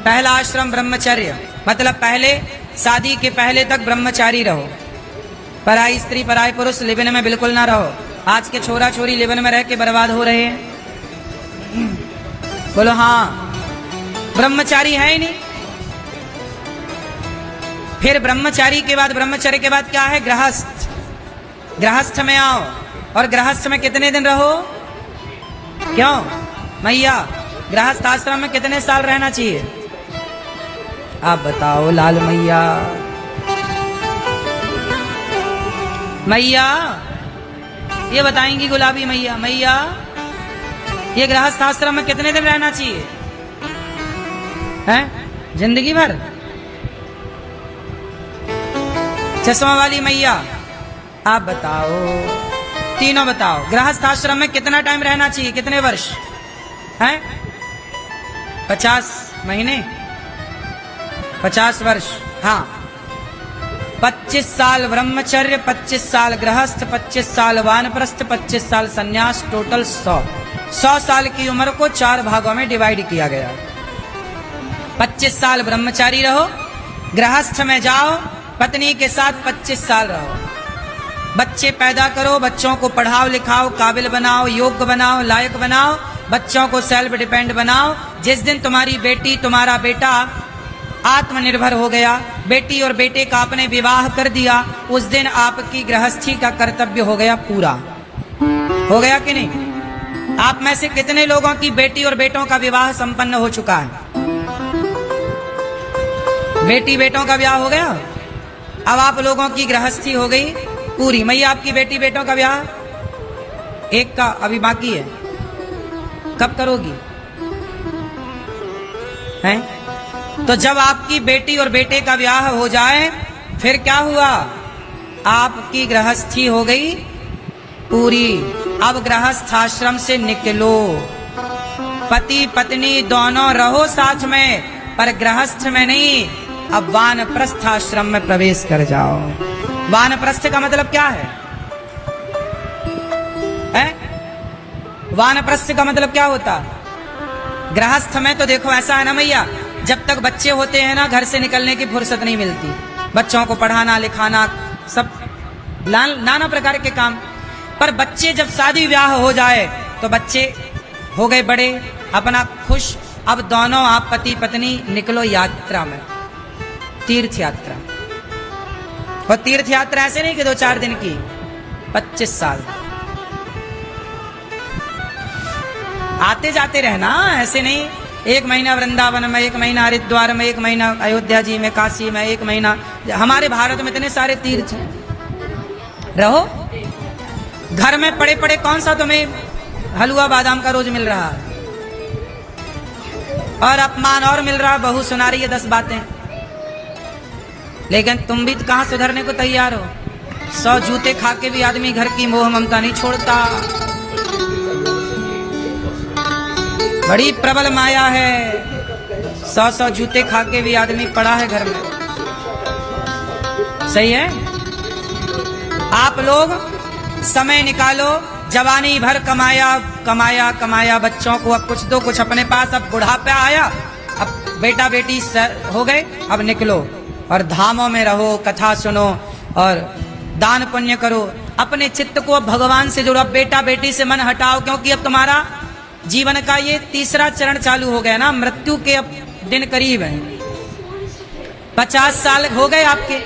पहला आश्रम ब्रह्मचर्य, मतलब पहले शादी के पहले तक ब्रह्मचारी रहो। पराई स्त्री पराई पुरुष लिविन में बिल्कुल ना रहो। आज के छोरा छोरी लिविन में रह के बर्बाद हो रहे हैं। बोलो हाँ, ब्रह्मचारी है ही नहीं। फिर ब्रह्मचारी के बाद, ब्रह्मचर्य के बाद क्या है? गृहस्थ। गृहस्थ में आओ और गृहस्थ में कितने दिन रहो? क्यों मैया, गृहस्थ आश्रम में कितने साल रहना चाहिए? आप बताओ लाल मैया। मैया ये बताएंगी गुलाबी मैया। मैया ये गृहस्थ आश्रम में कितने दिन रहना चाहिए? हैं? जिंदगी भर? चश्मा वाली मैया आप बताओ, तीनों बताओ, गृहस्थ आश्रम में कितना टाइम रहना चाहिए? कितने वर्ष हैं? 50 महीने, 50 वर्ष। हाँ, 25 साल ब्रह्मचर्य, 25 साल गृहस्थ, 25 साल वानप्रस्थ, 25 साल सन्यास, टोटल 100 साल की उम्र को 4 भागों में डिवाइड किया गया। 25 साल ब्रह्मचारी रहो, गृहस्थ में जाओ, पत्नी के साथ 25 साल रहो, बच्चे पैदा करो, बच्चों को पढ़ाओ लिखाओ, काबिल बनाओ, योग्य बनाओ, लायक बनाओ, बच्चों को सेल्फ डिपेंड बनाओ। जिस दिन तुम्हारी बेटी तुम्हारा बेटा आत्मनिर्भर हो गया, बेटी और बेटे का आपने विवाह कर दिया, उस दिन आपकी गृहस्थी का कर्तव्य हो गया पूरा। हो गया कि नहीं? आप में से कितने लोगों की बेटी और बेटों का विवाह संपन्न हो चुका है? बेटी बेटों का विवाह हो गया? अब आप लोगों की गृहस्थी हो गई पूरी। मैया आपकी बेटी बेटों का ब्याह एक का अभी बाकी है, कब करोगी? हैं? तो जब आपकी बेटी और बेटे का ब्याह हो जाए फिर क्या हुआ? आपकी गृहस्थी हो गई पूरी। अब गृहस्थ आश्रम से निकलो, पति पत्नी दोनों रहो साथ में, पर गृहस्थ में नहीं। अब वानप्रस्थ आश्रम में प्रवेश कर जाओ। वानप्रस्थ का मतलब क्या है? वानप्रस्थ का मतलब क्या होता? गृहस्थ में तो देखो ऐसा है ना मैया, जब तक बच्चे होते हैं ना घर से निकलने की फुर्सत नहीं मिलती। बच्चों को पढ़ाना लिखाना सब नाना प्रकार के काम। पर बच्चे जब शादी ब्याह हो जाए तो बच्चे हो गए बड़े, अपना खुश। अब दोनों आप पति पत्नी निकलो यात्रा में, तीर्थ यात्रा। और तीर्थ यात्रा ऐसे नहीं कि 2-4 दिन की, 25 साल आते जाते रहना, ऐसे नहीं। 1 महीना वृंदावन में, 1 महीना हरिद्वार में, 1 महीना अयोध्या जी में, काशी में, 1 महीना। हमारे भारत में इतने सारे तीर्थ हैं, रहो। घर में पड़े पड़े कौन सा तुम्हें हलवा बादाम का रोज मिल रहा है, और अपमान और मिल रहा, बहू सुना रही है 10 बातें। लेकिन तुम भी कहां सुधरने को तैयार हो? 100 जूते खा के भी आदमी घर की मोह ममता नहीं छोड़ता। बड़ी प्रबल माया है। 100 जूते खा के भी आदमी पड़ा है घर में। सही है? आप लोग समय निकालो, जवानी भर कमाया कमाया कमाया बच्चों को, अब कुछ दो कुछ अपने पास। अब बुढ़ापा आया, अब बेटा बेटी हो गए, अब निकलो और धामों में रहो, कथा सुनो और दान पुण्य करो। अपने चित्त को अब भगवान से जोड़ो। अब बेटा बेटी से मन हटाओ, क्योंकि अब तुम्हारा जीवन का ये तीसरा चरण चालू हो गया ना। मृत्यु के अब दिन करीब है। 50 साल हो गए आपके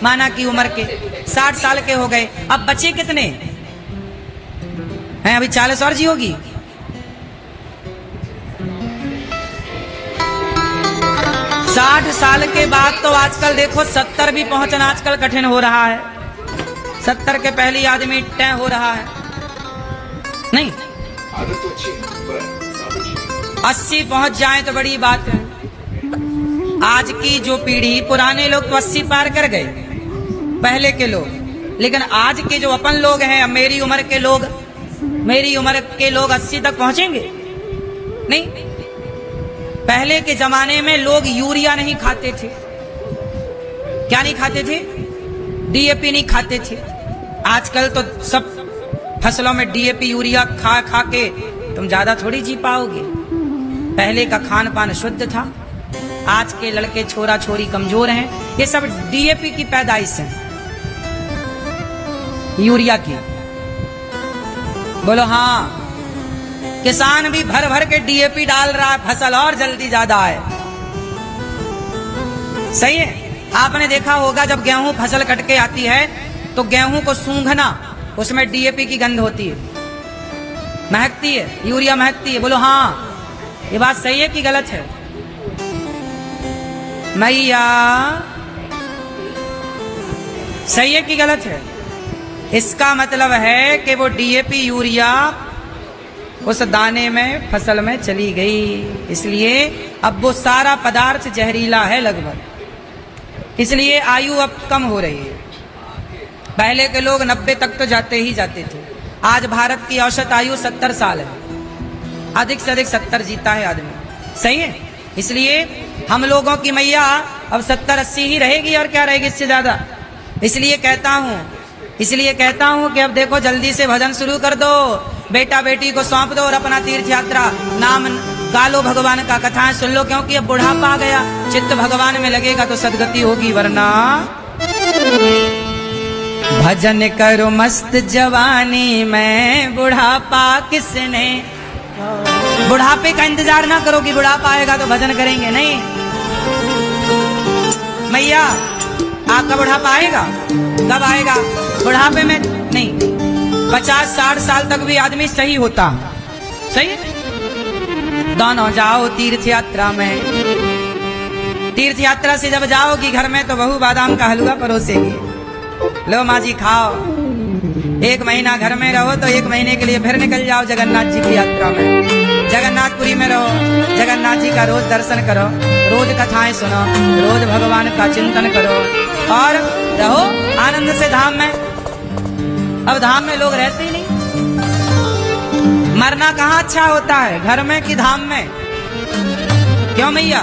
माना की उम्र के, 60 साल के हो गए। अब बचे कितने हैं? अभी 40 और जी होगी। साठ साल के बाद तो आजकल देखो 70 भी पहुंचना आजकल कठिन हो रहा है। 70 के पहले आदमी तय हो रहा है नहीं। 80 पहुंच जाए तो बड़ी बात है। आज की जो पीढ़ी, पुराने लोग तो 80 पार कर गए, पहले के लोग। लेकिन आज के जो अपन लोग हैं, मेरी उम्र के लोग 80 तक पहुंचेंगे नहीं। पहले के जमाने में लोग यूरिया नहीं खाते थे। क्या नहीं खाते थे? डीएपी नहीं खाते थे। आजकल तो सब फसलों में डीएपी यूरिया खा खा के तुम ज्यादा थोड़ी जी पाओगे। पहले का खान पान शुद्ध था। आज के लड़के छोरा छोरी कमजोर हैं। ये सब डीएपी की पैदाइश है, यूरिया की। बोलो हाँ। किसान भी भर भर के डीएपी डाल रहा है, फसल और जल्दी ज्यादा है। सही है? आपने देखा होगा जब गेहूं फसल कट के आती है तो गेहूं को सूंघना, उसमें डीएपी की गंध होती है, महकती है, यूरिया महकती है। बोलो हाँ। ये बात सही है कि गलत है? मैया सही है कि गलत है? इसका मतलब है कि वो डीएपी यूरिया उस दाने में, फसल में चली गई, इसलिए अब वो सारा पदार्थ जहरीला है लगभग। इसलिए आयु अब कम हो रही है। पहले के लोग 90 तक तो जाते ही जाते थे। आज भारत की औसत आयु 70 साल है। अधिक से अधिक 70 जीता है आदमी। सही है? इसलिए हम लोगों की मैया अब 70-80 ही रहेगी, और क्या रहेगी इससे ज्यादा। इसलिए कहता हूं कि अब देखो जल्दी से भजन शुरू कर दो, बेटा बेटी को सौंप दो और अपना तीर्थ यात्रा नाम गालो, भगवान का कथाएं सुन लो। क्योंकि अब बुढ़ापा आ गया, चित्त भगवान में लगेगा तो सदगति होगी, वरना भजन करो मस्त जवानी में, बुढ़ापा किसने। बुढ़ापे का इंतजार ना करो कि बुढ़ापा आएगा तो भजन करेंगे, नहीं। मैया आपका बुढ़ापा आएगा, कब आएगा? बुढ़ापे में नहीं, 50-60 साल तक भी आदमी सही होता। सही है? दोनों जाओ तीर्थ यात्रा में, तीर्थ यात्रा से जब जाओगी घर में तो बहू बादाम का हलवा परोसेगी, लो माँ जी खाओ। 1 महीना घर में रहो तो 1 महीने के लिए फिर निकल जाओ जगन्नाथ जी की यात्रा में, जगन्नाथपुरी में रहो, जगन्नाथ जी का रोज दर्शन करो, रोज कथाएं सुनो, रोज भगवान का चिंतन करो और रहो आनंद से धाम में। अब धाम में लोग रहते ही नहीं। मरना कहाँ अच्छा होता है, घर में कि धाम में? क्यों मैया?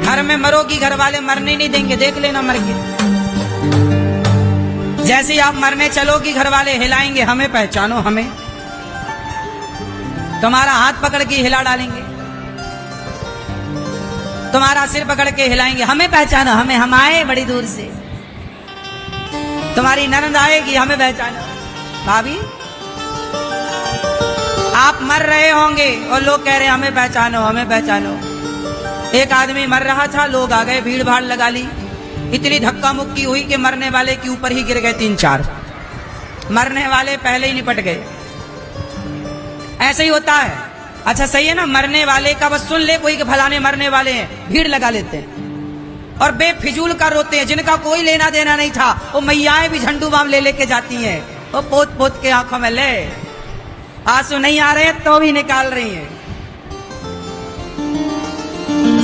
घर में मरोगी, घर वाले मरने नहीं देंगे, देख लेना मर के। जैसे आप मरने चलोगी घर वाले हिलाएंगे, हमें पहचानो, हमें तुम्हारा हाथ पकड़ के हिला डालेंगे, तुम्हारा सिर पकड़ के हिलाएंगे, हमें पहचानो, हमें, हम आए बड़ी दूर से। तुम्हारी ननद आएगी, हमें पहचानो। भाभी आप मर रहे होंगे और लोग कह रहे हमें पहचानो, हमें पहचानो। एक आदमी मर रहा था, लोग आ गए, भीड़ भाड़ लगा ली, इतनी धक्का मुक्की हुई कि मरने वाले के ऊपर ही गिर गए 3-4, मरने वाले पहले ही निपट गए। ऐसे ही होता है। अच्छा सही है ना, मरने वाले का बस सुन ले कोई कि फलाने मरने वाले हैं, भीड़ लगा लेते हैं और बेफिजूल का रोते हैं। जिनका कोई लेना देना नहीं था वो मैयाएं भी झंडू बाम ले लेके जाती हैं, वो पोत पोत के आंखों में ले, आंसू नहीं आ रहे तो भी निकाल रही हैं।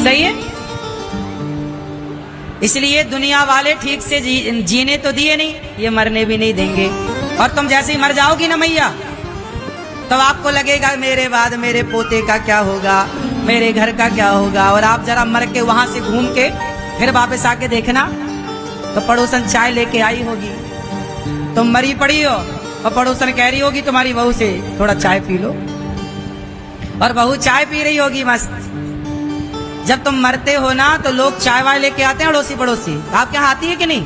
सही है। इसलिए दुनिया वाले ठीक से जीने तो दिए नहीं, ये मरने भी नहीं देंगे। और तुम जैसे ही मर जाओगी ना मैया, तो आपको लगेगा मेरे बाद मेरे पोते का क्या होगा, मेरे घर का क्या होगा। और आप जरा मर के वहां से घूम के फिर वापस आके देखना तो पड़ोसन चाय लेके आई होगी, तुम मरी पड़ी हो और पड़ोसन कह रही होगी तुम्हारी बहू से थोड़ा चाय पी लो, और बहू चाय पी रही होगी मस्त। जब तुम मरते हो ना तो लोग चाय वाय लेके आते हैं, अड़ोसी पड़ोसी। आपके यहाँ आती है कि नहीं?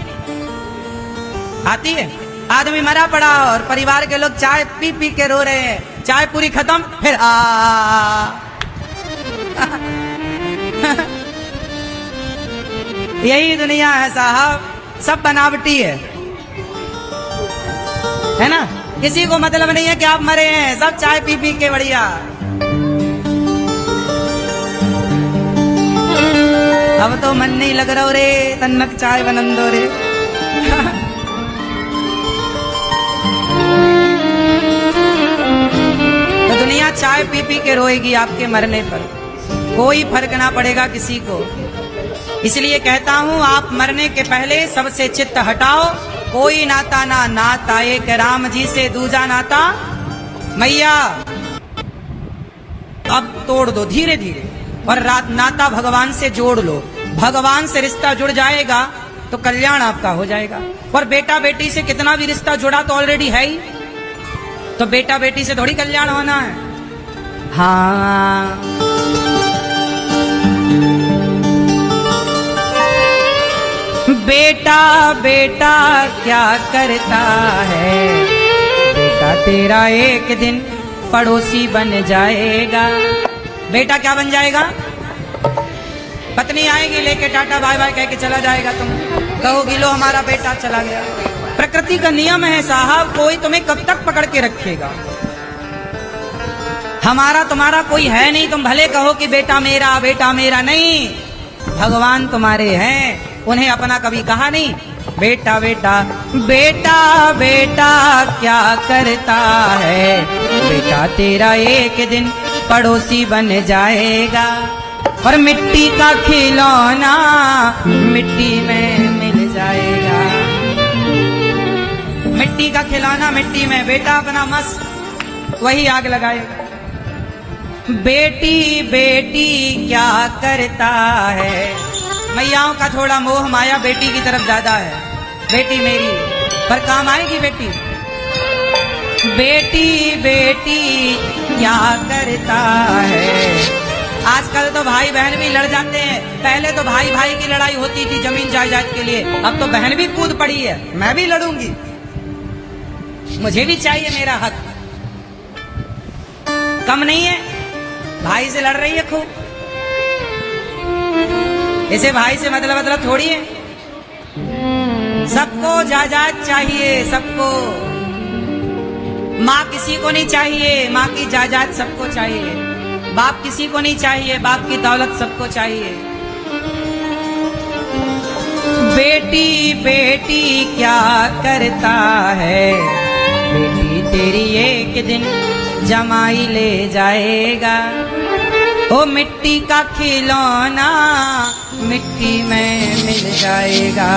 आती है। आदमी मरा पड़ा और परिवार के लोग चाय पी पी के रो रहे हैं, चाय पूरी खत्म, फिर यही दुनिया है साहब, सब बनावटी है ना। किसी को मतलब नहीं है कि आप मरे हैं, सब चाय पी पी के बढ़िया। अब तो मन नहीं लग रहा रे, तन्नक चाय बनंदो रे। तो दुनिया चाय पी पी के रोएगी आपके मरने पर, कोई फर्क ना पड़ेगा किसी को। इसलिए कहता हूं आप मरने के पहले सबसे चित्त हटाओ, कोई नाता ना नाता एक राम जी से दूजा नाता मैया। अब तोड़ दो धीरे धीरे और नाता भगवान से जोड़ लो। भगवान से रिश्ता जुड़ जाएगा तो कल्याण आपका हो जाएगा। और बेटा बेटी से कितना भी रिश्ता जुड़ा तो ऑलरेडी है ही, तो बेटा बेटी से थोड़ी कल्याण होना है। हाँ बेटा बेटा क्या करता है, बेटा तेरा एक दिन पड़ोसी बन जाएगा। बेटा क्या बन जाएगा? पत्नी आएगी लेके टाटा बाय बाय कह के चला जाएगा, तुम कहोगी लो हमारा बेटा चला गया। प्रकृति का नियम है साहब, कोई तुम्हें कब तक पकड़ के रखेगा? हमारा तुम्हारा कोई है नहीं। तुम भले कहो कि बेटा मेरा नहीं, भगवान तुम्हारे हैं, उन्हें अपना कभी कहा नहीं। बेटा बेटा बेटा बेटा क्या करता है, बेटा तेरा एक दिन पड़ोसी बन जाएगा। और मिट्टी का खिलौना मिट्टी में मिल जाएगा। मिट्टी का खिलौना मिट्टी में, बेटा अपना मस्त वही आग लगाएगा। बेटी बेटी क्या करता है, मैयाओं का थोड़ा मोह माया बेटी की तरफ ज्यादा है। बेटी मेरी पर काम आएगी बेटी। बेटी बेटी क्या करता है। आजकल तो भाई बहन भी लड़ जाते हैं, पहले तो भाई भाई की लड़ाई होती थी जमीन जायदाद के लिए, अब तो बहन भी कूद पड़ी है। मैं भी लड़ूंगी, मुझे भी चाहिए मेरा हक। कम नहीं है, भाई से लड़ रही है खूब। इसे भाई से मतलब थोड़ी है। सबको जायदाद चाहिए, सबको। माँ किसी को नहीं चाहिए, माँ की जायदाद सबको चाहिए। बाप किसी को नहीं चाहिए, बाप की दौलत सबको चाहिए। बेटी बेटी क्या करता है, बेटी तेरी एक दिन जमाई ले जाएगा। ओ मिट्टी का खिलौना मिट्टी में मिल जाएगा।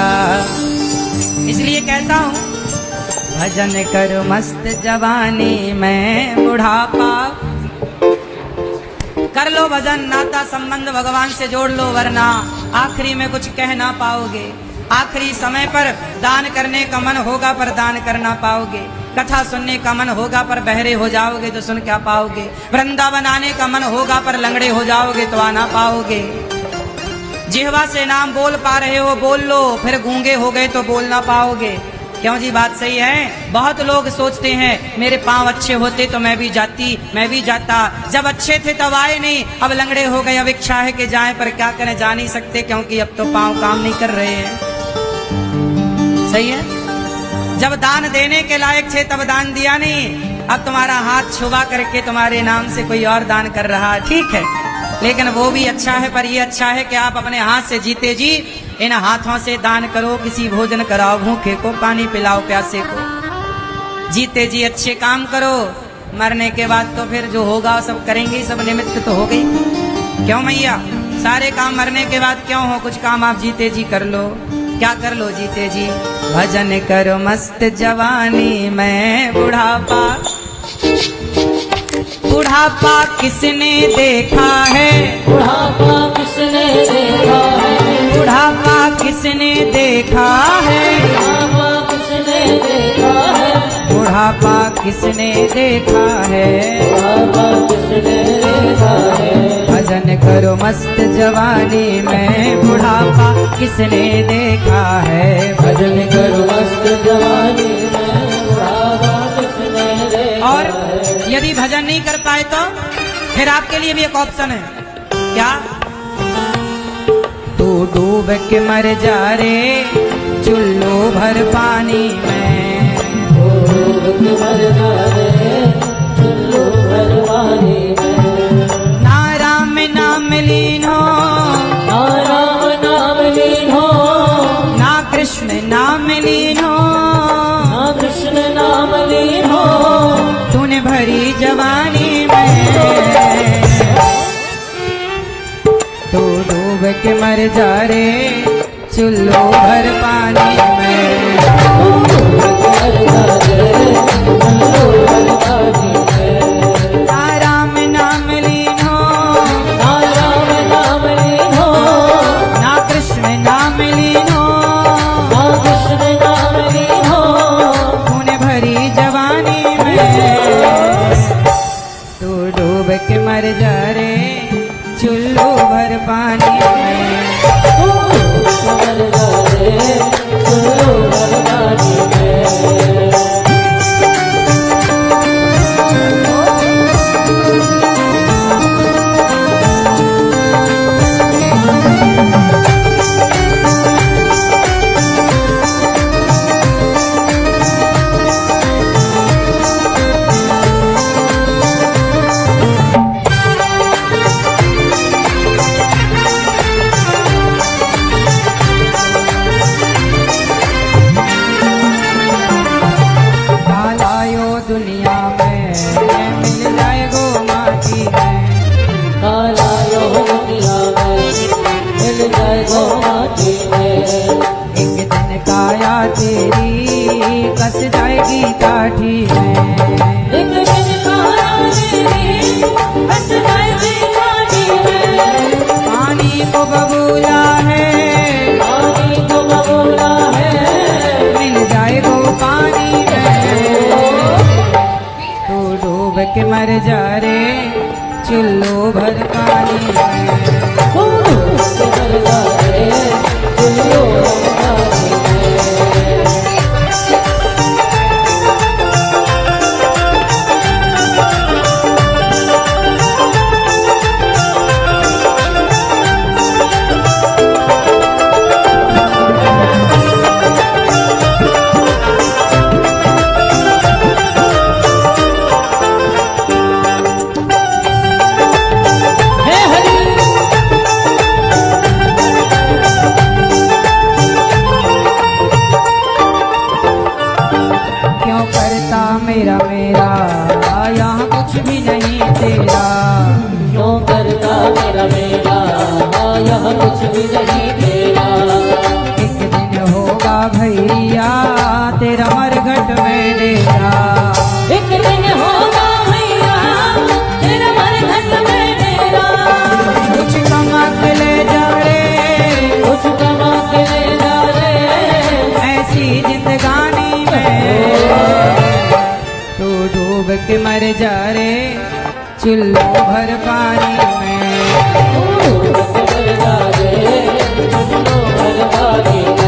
इसलिए कहता हूँ भजन करो मस्त जवानी में बुढ़ापा। कर लो भजन, नाता संबंध भगवान से जोड़ लो, वरना आखिरी में कुछ कह ना पाओगे। आखिरी समय पर दान करने का मन होगा पर दान कर ना पाओगे। कथा सुनने का मन होगा पर बहरे हो जाओगे तो सुन क्या पाओगे। वृंदावन आने का मन होगा पर लंगड़े हो जाओगे तो आ ना पाओगे। जिह्वा से नाम बोल पा रहे हो बोल लो, फिर गूंगे हो गए तो बोल ना पाओगे। क्यों जी, बात सही है। बहुत लोग सोचते हैं मेरे पांव अच्छे होते तो मैं भी जाती, मैं भी जाता। जब अच्छे थे तब आए नहीं, अब लंगड़े हो गए, अब इच्छा है कि जाएं पर क्या करें, जा नहीं सकते क्योंकि अब तो पांव काम नहीं कर रहे हैं। सही है। जब दान देने के लायक थे तब दान दिया नहीं, अब तुम्हारा हाथ छुबा करके तुम्हारे नाम से कोई और दान कर रहा है। ठीक है, लेकिन वो भी अच्छा है, पर ये अच्छा है कि आप अपने हाथ से जीते जी इन हाथों से दान करो। किसी भोजन कराओ भूखे को, पानी पिलाओ प्यासे को। जीते जी अच्छे काम करो, मरने के बाद तो फिर जो होगा सब करेंगे, सब निमित्त तो हो गई। क्यों मैया, सारे काम मरने के बाद क्यों हो, कुछ काम आप जीते जी कर लो। क्या कर लो जीते जी? भजन करो मस्त जवानी में बुढ़ापा। बुढ़ापा किसने देखा है, बुढ़ापा किसने देखा है, बुढ़ापा किसने देखा है, बुढ़ापा किसने देखा है, बुढ़ापा किसने देखा है, बुढ़ापा किसने देखा है। भजन करो मस्त जवानी में बुढ़ापा किसने देखा है, भजन करो मस्त जवानी में बुढ़ापा किसने देखा और है। यदि भजन नहीं कर पाए तो फिर आपके लिए भी एक ऑप्शन है। क्या? तू डूब के मर जा रे चुल्लू भर पानी में, तू डूब के मर जा रे चुल्लू भर पानी में। ना राम नाम लीन हो, ना राम नाम लीन हो, ना कृष्ण नाम लीन हो, ना कृष्ण नाम लीन हो, तूने भरी जवानी में। तू डूब के मर जा रे चुल्लू भर पानी में, तू डूब के मर जा रे चुल्लू भर पानी में। ना राम नाम लीन हो, ना राम नाम लीन हो, ना कृष्ण नाम लीन हो, ना कृष्ण नाम लीन हो, तूने भरी जवानी में। तू डूब के मर जा रे चुल्लू भर पानी में। तू डूब के मर जा रे चुल्लू भर पानी में। लायो दुनिया में मिल जाए गो माटी में, काला यो दुनिया में मिल जाए गो माटी में। एक दिन काया तेरी कस जाएगी काठी में। एक दिन काला तेरी बस जाएगी काठी में। पानी को बबूला है, पानी को बबूला है, मिल जाए गो पानी में। तू डूब के मर जा रे चुल्लू भर पानी में। तू डूब के मर जा रे चुल्लू भर पानी में। हे हरि नहीं तेरा। क्यों करता मेरा मेला, यह कुछ भी नहीं तेरा। एक दिन होगा भैया तेरा मरघट में डेरा। एक दिन होगा भैया तेरा मरघट में डेरा। कुछ कमा के ले जा रे, कुछ कमा के ले जा रे, ऐसी जिंदगानी में तू डूब के मर जा रे चुल्लू भर पानी में। तू मर जा रे, चुल्लू भर पानी में।